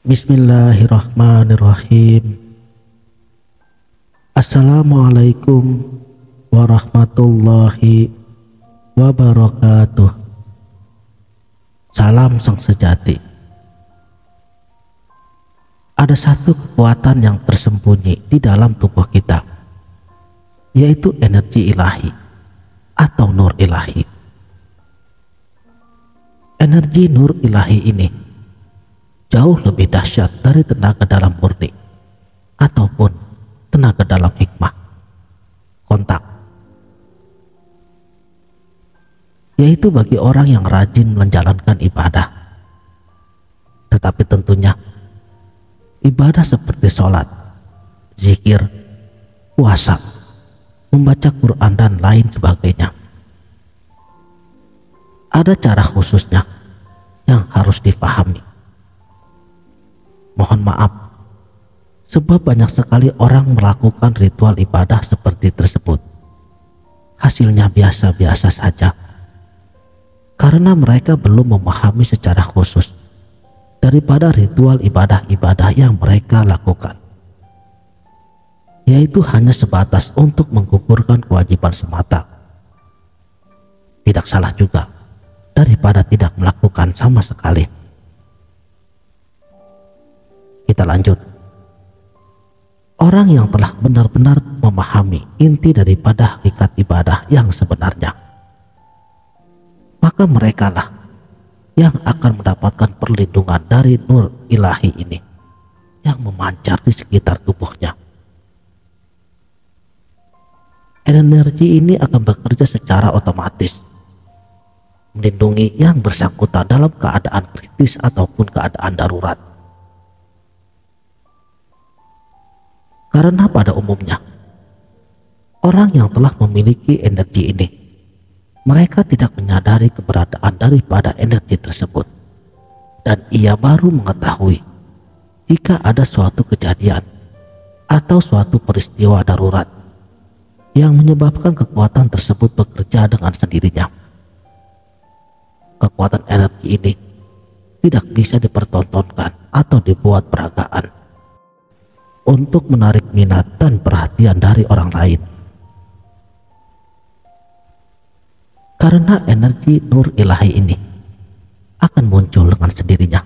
Bismillahirrahmanirrahim. Assalamualaikum warahmatullahi wabarakatuh. Salam sang sejati. Ada satu kekuatan yang tersembunyi di dalam tubuh kita, yaitu energi ilahi atau nur ilahi. Energi nur ilahi ini jauh lebih dahsyat dari tenaga dalam murni ataupun tenaga dalam hikmah kontak, yaitu bagi orang yang rajin menjalankan ibadah. Tetapi tentunya ibadah seperti sholat, zikir, puasa, membaca Quran dan lain sebagainya, ada cara khususnya yang harus dipahami. Mohon maaf, sebab banyak sekali orang melakukan ritual ibadah seperti tersebut. Hasilnya biasa-biasa saja, karena mereka belum memahami secara khusus daripada ritual ibadah-ibadah yang mereka lakukan, yaitu hanya sebatas untuk menggugurkan kewajiban semata. Tidak salah juga daripada tidak melakukan sama sekali. Kita lanjut. Orang yang telah benar-benar memahami inti daripada hakikat ibadah yang sebenarnya, maka merekalah yang akan mendapatkan perlindungan dari nur ilahi ini yang memancar di sekitar tubuhnya. Energi ini akan bekerja secara otomatis, melindungi yang bersangkutan dalam keadaan kritis ataupun keadaan darurat. Karena pada umumnya orang yang telah memiliki energi ini, mereka tidak menyadari keberadaan daripada energi tersebut, dan ia baru mengetahui jika ada suatu kejadian atau suatu peristiwa darurat yang menyebabkan kekuatan tersebut bekerja dengan sendirinya. Kekuatan energi ini tidak bisa dipertontonkan atau dibuat peragaan untuk menarik minat dan perhatian dari orang lain, karena energi nur ilahi ini akan muncul dengan sendirinya.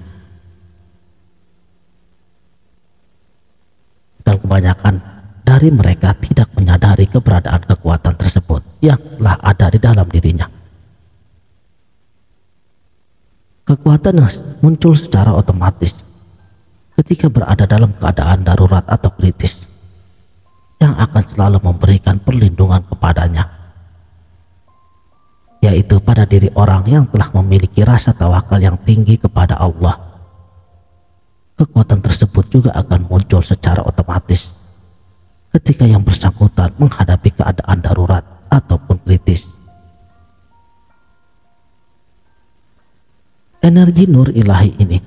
Dan kebanyakan dari mereka tidak menyadari keberadaan kekuatan tersebut yang telah ada di dalam dirinya. Kekuatan yang muncul secara otomatis ketika berada dalam keadaan darurat atau kritis, yang akan selalu memberikan perlindungan kepadanya, yaitu pada diri orang yang telah memiliki rasa tawakal yang tinggi kepada Allah. Kekuatan tersebut juga akan muncul secara otomatis ketika yang bersangkutan menghadapi keadaan darurat ataupun kritis. Energi nur ilahi ini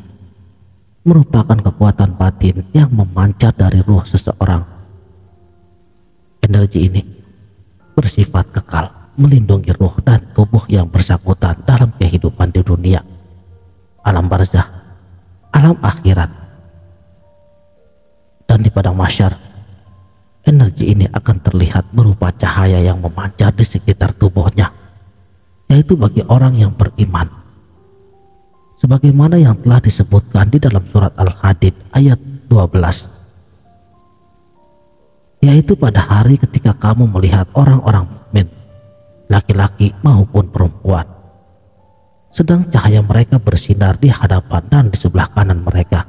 merupakan kekuatan batin yang memancar dari ruh seseorang. Energi ini bersifat kekal, melindungi ruh dan tubuh yang bersangkutan dalam kehidupan di dunia, alam barzah, alam akhirat, dan di padang mahsyar. Energi ini akan terlihat berupa cahaya yang memancar di sekitar tubuhnya, yaitu bagi orang yang beriman, sebagaimana yang telah disebutkan di dalam surat Al-Hadid ayat 12, yaitu pada hari ketika kamu melihat orang-orang mukmin, laki-laki maupun perempuan, sedang cahaya mereka bersinar di hadapan dan di sebelah kanan mereka,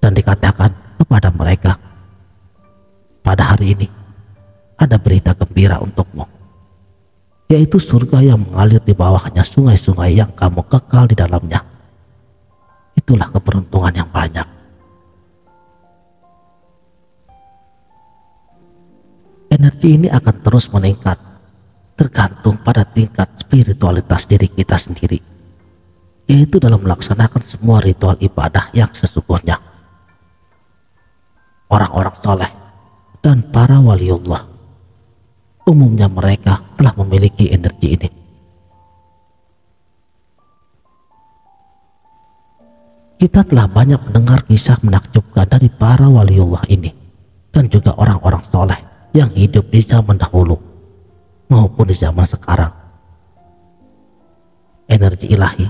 dan dikatakan kepada mereka, pada hari ini ada berita gembira untukmu, yaitu surga yang mengalir di bawahnya sungai-sungai yang kamu kekal di dalamnya. Itulah keberuntungan yang banyak. Energi ini akan terus meningkat tergantung pada tingkat spiritualitas diri kita sendiri, yaitu dalam melaksanakan semua ritual ibadah yang sesungguhnya. Orang-orang soleh dan para waliullah umumnya mereka telah memiliki energi ini. Kita telah banyak mendengar kisah menakjubkan dari para waliullah ini dan juga orang-orang soleh yang hidup di zaman dahulu maupun di zaman sekarang. Energi ilahi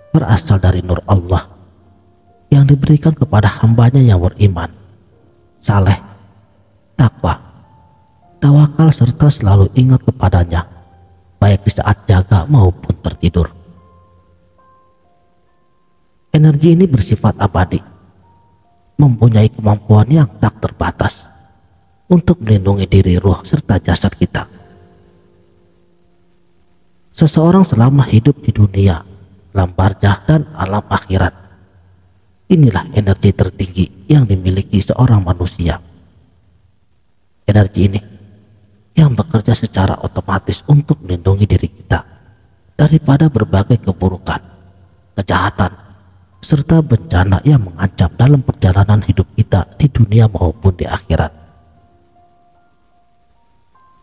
berasal dari nur Allah yang diberikan kepada hambanya yang beriman, saleh, takwa, tawakal serta selalu ingat kepadanya baik di saat jaga maupun tertidur. Energi ini bersifat abadi, mempunyai kemampuan yang tak terbatas untuk melindungi diri ruh serta jasad kita. Seseorang selama hidup di dunia, alam barzah dan alam akhirat, inilah energi tertinggi yang dimiliki seorang manusia. Energi ini yang bekerja secara otomatis untuk melindungi diri kita daripada berbagai keburukan, kejahatan, serta bencana yang mengancam dalam perjalanan hidup kita di dunia maupun di akhirat.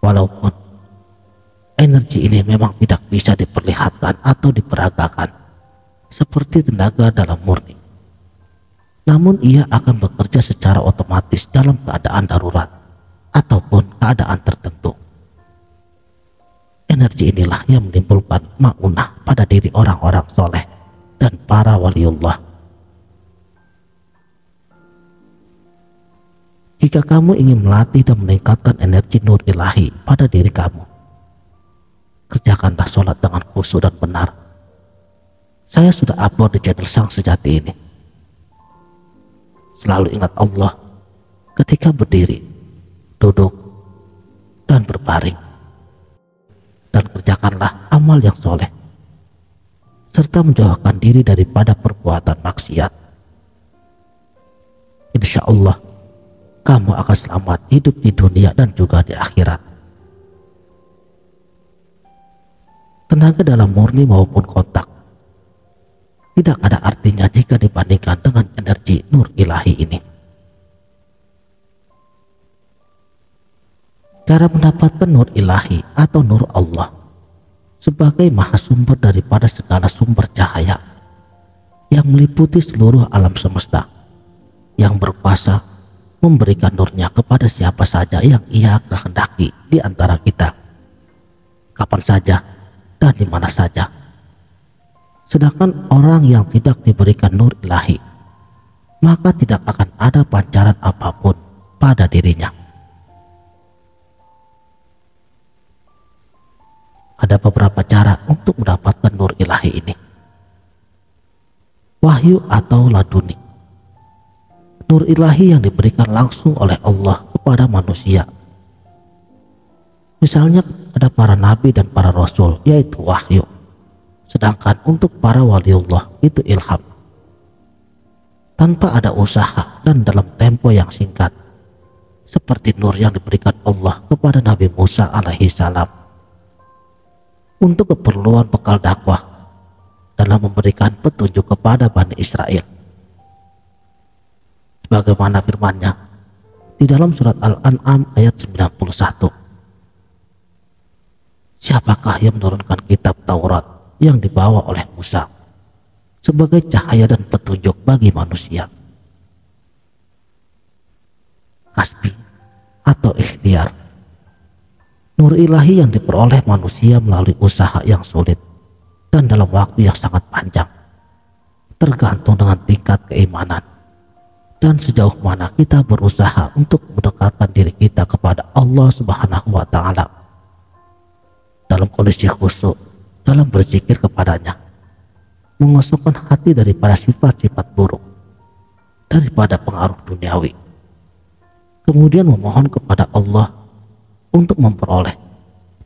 Walaupun energi ini memang tidak bisa diperlihatkan atau diperagakan seperti tenaga dalam murni, namun ia akan bekerja secara otomatis dalam keadaan darurat ataupun keadaan tertentu. Energi inilah yang menimbulkan ma'unah pada diri orang-orang soleh dan para waliullah. Jika kamu ingin melatih dan meningkatkan energi nur ilahi pada diri kamu, kerjakanlah sholat dengan khusyuk dan benar. Saya sudah upload di channel Sang Sejati ini. Selalu ingat Allah ketika berdiri, duduk, dan berbaring. Dan kerjakanlah amal yang soleh, serta menjauhkan diri daripada perbuatan maksiat. Insya Allah, kamu akan selamat hidup di dunia dan juga di akhirat. Tenaga dalam murni maupun kontak tidak ada artinya jika dibandingkan dengan energi nur ilahi ini. Cara mendapatkan nur ilahi atau nur Allah sebagai maha sumber daripada segala sumber cahaya yang meliputi seluruh alam semesta, yang berkuasa memberikan nurnya kepada siapa saja yang ia kehendaki di antara kita, kapan saja dan di mana saja. Sedangkan orang yang tidak diberikan nur ilahi, maka tidak akan ada pancaran apapun pada dirinya. Ada beberapa cara untuk mendapatkan nur ilahi ini. Wahyu atau laduni. Nur ilahi yang diberikan langsung oleh Allah kepada manusia. Misalnya ada para nabi dan para rasul, yaitu wahyu. Sedangkan untuk para waliullah itu ilham. Tanpa ada usaha dan dalam tempo yang singkat. Seperti nur yang diberikan Allah kepada Nabi Musa alaihi salam untuk keperluan bekal dakwah dalam memberikan petunjuk kepada Bani Israel. Sebagaimana firman-Nya di dalam surat Al-An'am ayat 91. Siapakah yang menurunkan kitab Taurat yang dibawa oleh Musa sebagai cahaya dan petunjuk bagi manusia? Kasbi atau ikhtiar. Nur ilahi yang diperoleh manusia melalui usaha yang sulit dan dalam waktu yang sangat panjang, tergantung dengan tingkat keimanan dan sejauh mana kita berusaha untuk mendekatkan diri kita kepada Allah Subhanahu wa Ta'ala dalam kondisi khusyuk dalam berzikir kepadanya, mengosongkan hati daripada sifat-sifat buruk, daripada pengaruh duniawi, kemudian memohon kepada Allah untuk memperoleh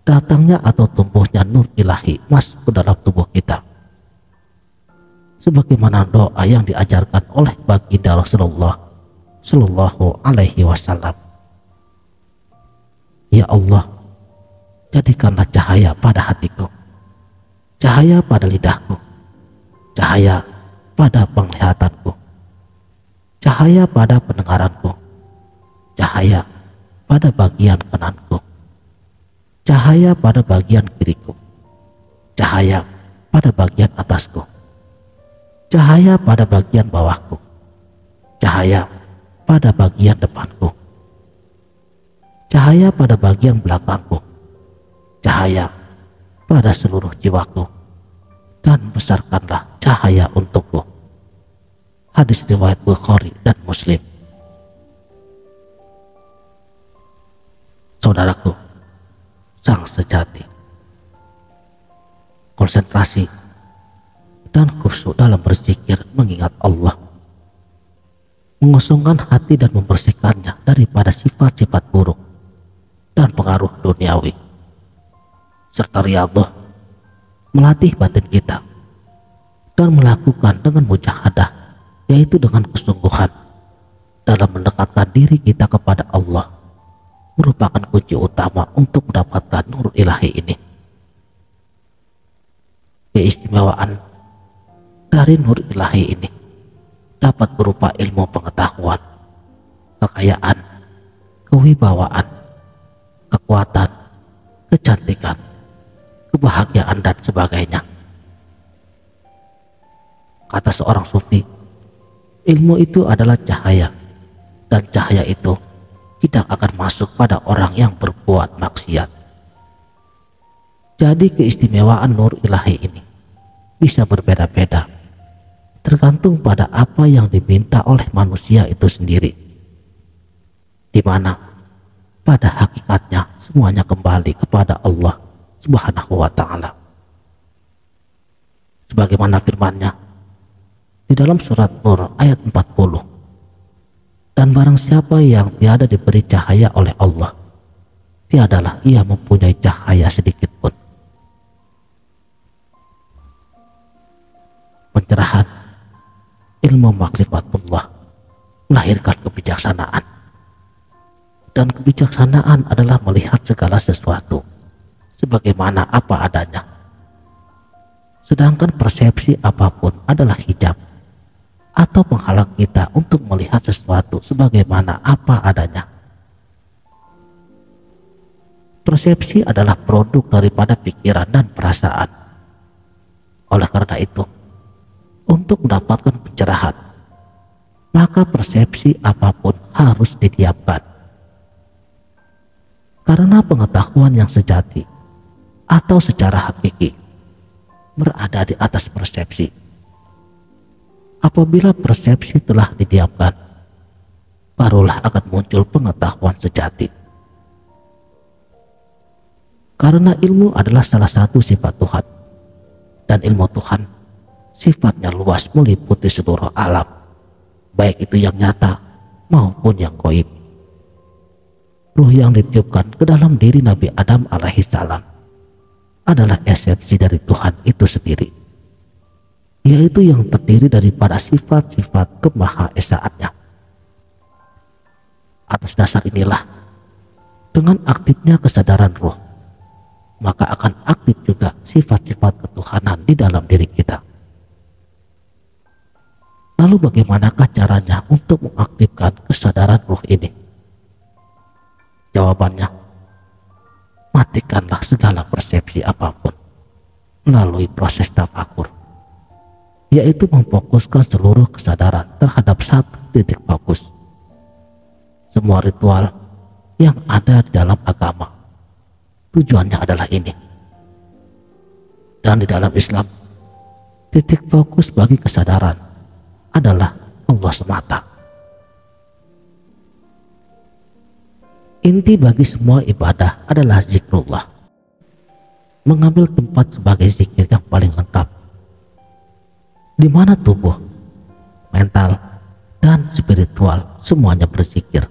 datangnya atau tumbuhnya nur ilahi masuk ke dalam tubuh kita, sebagaimana doa yang diajarkan oleh baginda Rasulullah Shallallahu Alaihi Wasallam. Ya Allah, jadikanlah cahaya pada hatiku, cahaya pada lidahku, cahaya pada penglihatanku, cahaya pada pendengaranku, cahaya pada bagian kananku, cahaya pada bagian kiriku, cahaya pada bagian atasku, cahaya pada bagian bawahku, cahaya pada bagian depanku, cahaya pada bagian belakangku, cahaya pada seluruh jiwaku, dan besarkanlah cahaya untukku. Hadis riwayat Bukhari dan Muslim. Saudaraku, sang sejati, konsentrasi dan khusyuk dalam berzikir mengingat Allah, mengosongkan hati dan membersihkannya daripada sifat-sifat buruk dan pengaruh duniawi, serta riyadhah, melatih batin kita dan melakukan dengan mujahadah, yaitu dengan kesungguhan dalam mendekatkan diri kita kepada Allah, merupakan kunci utama untuk mendapatkan nur ilahi ini. Keistimewaan dari nur ilahi ini dapat berupa ilmu pengetahuan, kekayaan, kewibawaan, kekuatan, kecantikan, kebahagiaan, dan sebagainya. Kata seorang sufi, ilmu itu adalah cahaya, dan cahaya itu tidak akan masuk pada orang yang berbuat maksiat. Jadi keistimewaan nur ilahi ini bisa berbeda-beda, tergantung pada apa yang diminta oleh manusia itu sendiri, di mana pada hakikatnya semuanya kembali kepada Allah Subhanahu wa Ta'ala. Sebagaimana firman-Nya di dalam surat Nur ayat 40, dan barang siapa yang tiada diberi cahaya oleh Allah, tiadalah ia mempunyai cahaya sedikit pun. Pencerahan ilmu makrifatullah melahirkan kebijaksanaan, dan kebijaksanaan adalah melihat segala sesuatu sebagaimana apa adanya, sedangkan persepsi apapun adalah hijab atau penghalang kita untuk melihat sesuatu sebagaimana apa adanya. Persepsi adalah produk daripada pikiran dan perasaan. Oleh karena itu, untuk mendapatkan pencerahan, maka persepsi apapun harus didiamkan. Karena pengetahuan yang sejati atau secara hakiki berada di atas persepsi. Apabila persepsi telah didiamkan, barulah akan muncul pengetahuan sejati. Karena ilmu adalah salah satu sifat Tuhan, dan ilmu Tuhan sifatnya luas meliputi seluruh alam, baik itu yang nyata maupun yang gaib. Ruh yang ditiupkan ke dalam diri Nabi Adam alaihissalam adalah esensi dari Tuhan itu sendiri, yaitu yang terdiri daripada sifat-sifat kemahaesaannya. Atas dasar inilah, dengan aktifnya kesadaran ruh, maka akan aktif juga sifat-sifat ketuhanan di dalam diri kita. Lalu bagaimanakah caranya untuk mengaktifkan kesadaran ruh ini? Jawabannya, matikanlah segala persepsi apapun melalui proses tafakur, yaitu memfokuskan seluruh kesadaran terhadap satu titik fokus. Semua ritual yang ada di dalam agama tujuannya adalah ini. Dan di dalam Islam, titik fokus bagi kesadaran adalah Allah semata. Inti bagi semua ibadah adalah zikrullah, mengambil tempat sebagai zikir yang paling lengkap, di mana tubuh, mental, dan spiritual semuanya berzikir.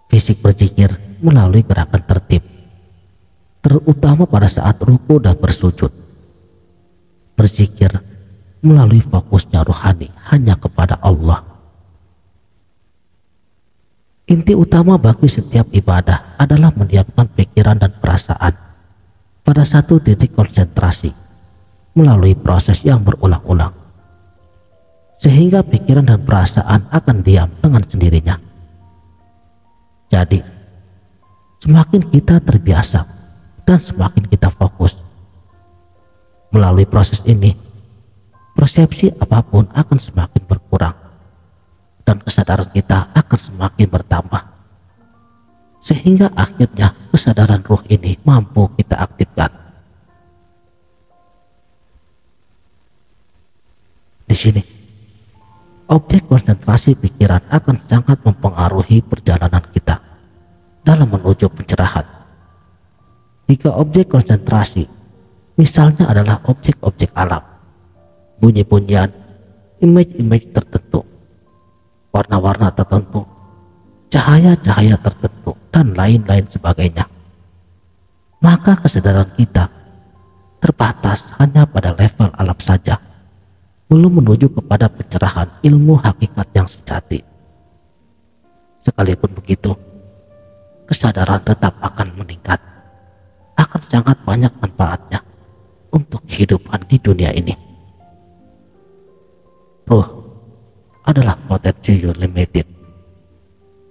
Fisik berzikir melalui gerakan tertib, terutama pada saat ruku dan bersujud. Berzikir melalui fokusnya rohani hanya kepada Allah. Inti utama bagi setiap ibadah adalah mendiamkan pikiran dan perasaan pada satu titik konsentrasi melalui proses yang berulang-ulang, sehingga pikiran dan perasaan akan diam dengan sendirinya. Jadi, semakin kita terbiasa dan semakin kita fokus melalui proses ini, persepsi apapun akan semakin berkurang dan kesadaran kita akan semakin bertambah, sehingga akhirnya kesadaran ruh ini mampu kita aktifkan. Di sini, objek konsentrasi pikiran akan sangat mempengaruhi perjalanan kita dalam menuju pencerahan. Jika objek konsentrasi misalnya adalah objek-objek alam, bunyi-bunyian, image-image tertentu, warna-warna tertentu, cahaya-cahaya tertentu, dan lain-lain sebagainya, maka kesadaran kita terbatas hanya pada level alam saja, belum menuju kepada pencerahan ilmu hakikat yang sejati. Sekalipun begitu, kesadaran tetap akan meningkat, akan sangat banyak manfaatnya untuk kehidupan di dunia ini. Ruh adalah potensi unlimited.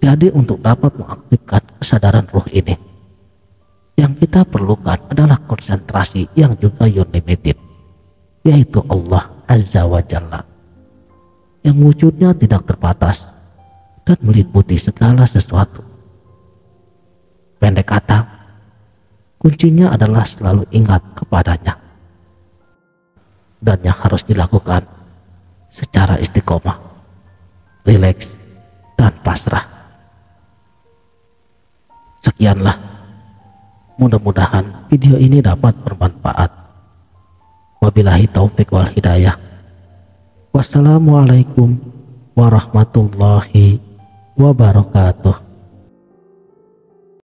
Jadi untuk dapat mengaktifkan kesadaran ruh ini, yang kita perlukan adalah konsentrasi yang juga unlimited, yaitu Allah Azza wa Jalla, yang wujudnya tidak terbatas dan meliputi segala sesuatu. Pendek kata, kuncinya adalah selalu ingat kepadanya, dan yang harus dilakukan secara istiqomah, rileks, dan pasrah. Sekianlah, mudah-mudahan video ini dapat bermanfaat. Wabillahi taufik wal hidayah. Wassalamualaikum warahmatullahi wabarakatuh.